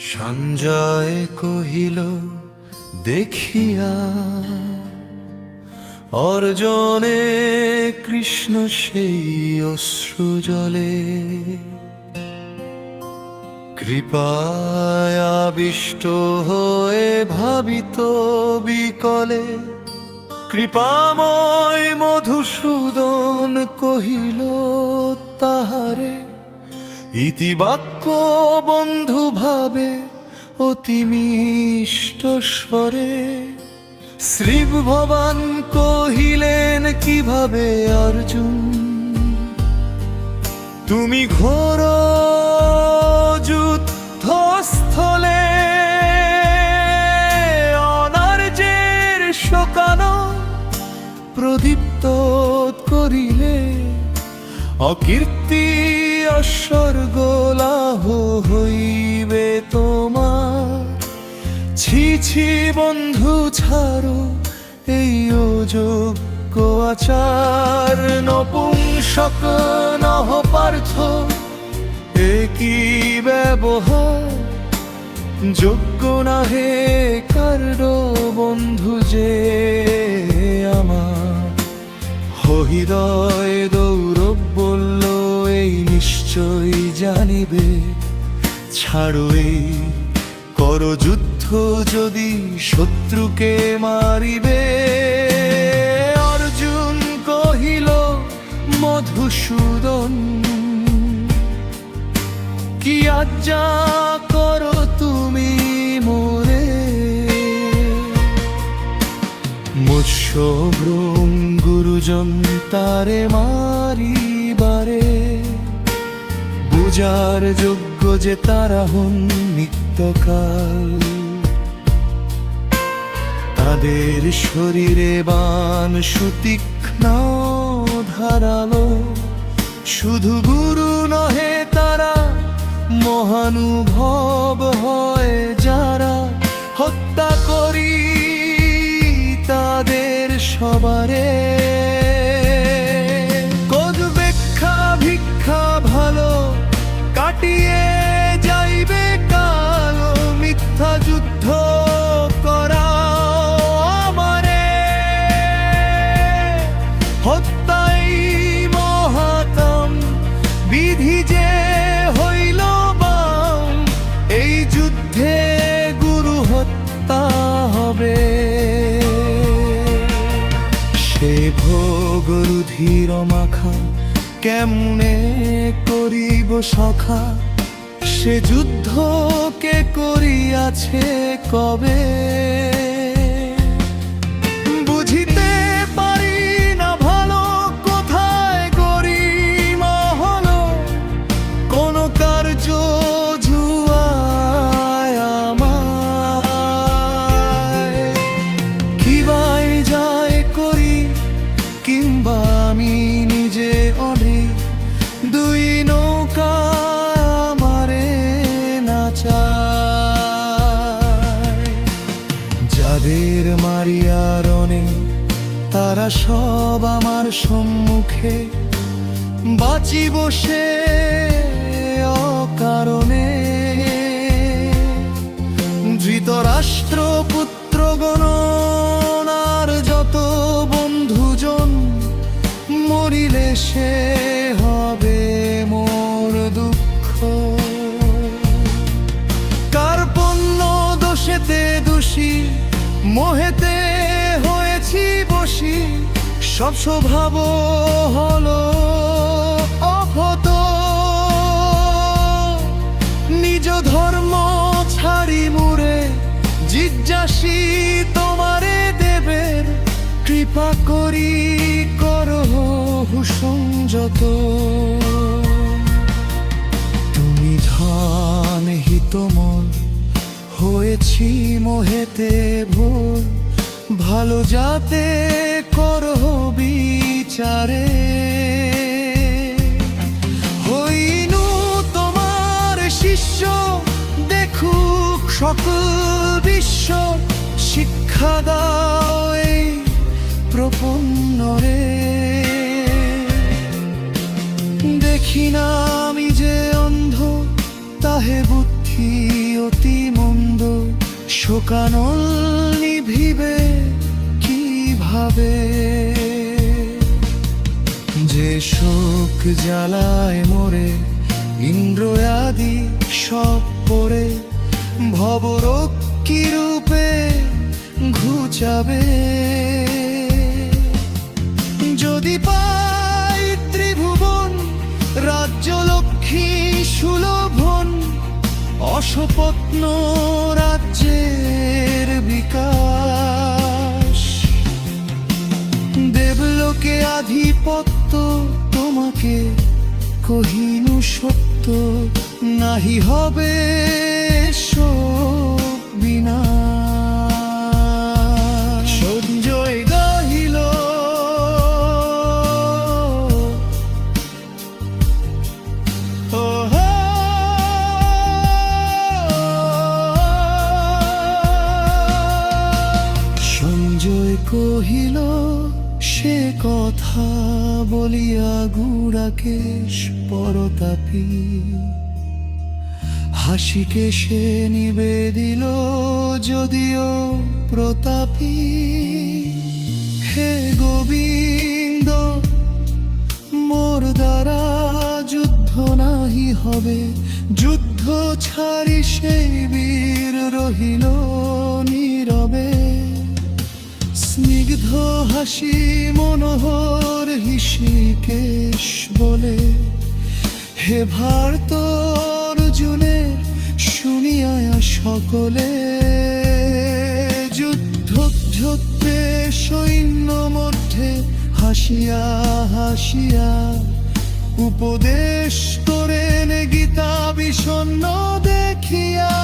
সঞ্জয় কহিল দেখিয়া অর্জনে কৃষ্ণ সেই অশ্রু জলে, কৃপায় আবিষ্ট হয়ে ভাবিত বিকলে, কৃপাময় মধুসূদন কহিল তাহারে, ইতিবাক্য বন্ধু ভাবে অতি মিষ্ট স্বরে। শ্রী ভগবান কহিলেন কিভাবে অর্জুন, তুমি ঘোর যুদ্ধস্থলে অনার্যের শোকানো প্রদীপ্ত করিলে, অকীর্তি অস্বর্গ লাভ হইবে তোমার। ছি ছি বন্ধু ছাড়ো এই অযোগ্য আচার, নপুংসক নহ পার্থ কি ব্যবহার, যোগ্য না হে কার্ড বন্ধু যে আমার। হৃদয় দৌরব বলল এই নিশ্চয় জানিবে, ছাড়ো এই কর যুদ্ধ যদি শত্রুকে মারিবে। অর্জুন কহিল মধুসূদন, কি আজ্ঞা করো তুমি মোরে। মুৎসভ্রম গুরুজন তারে মারিবারে, বুঝার যোগ্য যে তারা হন নিত্যকাল। তাদের শরীরে বাণ সুতীক্ষ্ণ ধারালো, শুধু গুরু নহে তারা মহানুভব হয় যারা। হত্যা করি তাদের সবারে, কদবেক্ষা ভিক্ষা ভালো কাটিয়ে যাইবে কাল। মিথ্যা যুদ্ধ করাও আমারে, হত্যাই মহাতম বিধি যে হইল বাম। এই যুদ্ধে গুরু হত্যা হবে, সে ভোগ রুধির মাখা কেমনে করিব সখা। সে যুদ্ধ কে করিয়াছে কবে, বুঝিতে পারি না ভালো কোথায় গরিমা হলো। কোন কার্য জুয়ায় আমায়, কিবাই যায় করি কিংবা আমি নিজে অনেক। দুই নৌকা আমারে না চায়, যাদের মারিয়া রণে তারা সব আমার সম্মুখে। বাঁচিব সে অকারণে, ধৃতরাষ্ট্র পুত্রগণ আর যত বন্ধুজন। মরিলে সে হবে মোর দুঃখ, কার্পণ্য দোষেতে দোষী মোহেতে হয়েছি বশী। সব স্বভাব হলো অপত, নিজ ধর্ম ছাড়ি মুরে জিজ্ঞাসী তোমারে দেবের। কৃপা করি করো সংযত, তুমি ধন হিতমন হয়েছি মোহেতে ভোর। ভালো যাতে করো বিচারে, হইনু তোমার শিষ্য দেখুক সকল বিশ্ব। শিক্ষা দাও এই প্রপন্নরে, দেখি না আমি যে অন্ধ তাহে বুদ্ধি কি অতি মন্দ, শোকানল নিভিবে কিভাবে? যে শোক জ্বালায় মোরে ইন্দ্র আদি সব পরে, ভবরক্ষী রূপে ঘুচাবে। যদি পাই ত্রিভুবন রাজ্য লক্ষ্মী সুলভন, অসপত্ন রাজ্যের বিকাশ, দেবলোকে আধিপত্য তোমাকে কহিনু সত্য, নাহি হবে শোক বিনাশ। সঞ্জয় গাহিল সঞ্জয় কহিল সে কথা বলিয়া গুড়াকেশ পরতাপী, হাসিকে সে নিবেদিল যদিও প্রতাপী। হে গোবিন্দ, মোর দ্বারা যুদ্ধ নাহি হবে, যুদ্ধ ছাড়ি সেই বীর রহিল নীরবে। স্নিগ্ধ হাসি মনোহর হৃষিকেশ বলে, হে ভারত অর্জুনের শুনিয়া সকলে। যুদ্ধক্ষেত্রে সৈন্য মধ্যে হাসিয়া হাসিয়া, উপদেশ করেন গীতা বিষণ্ণ দেখিয়া।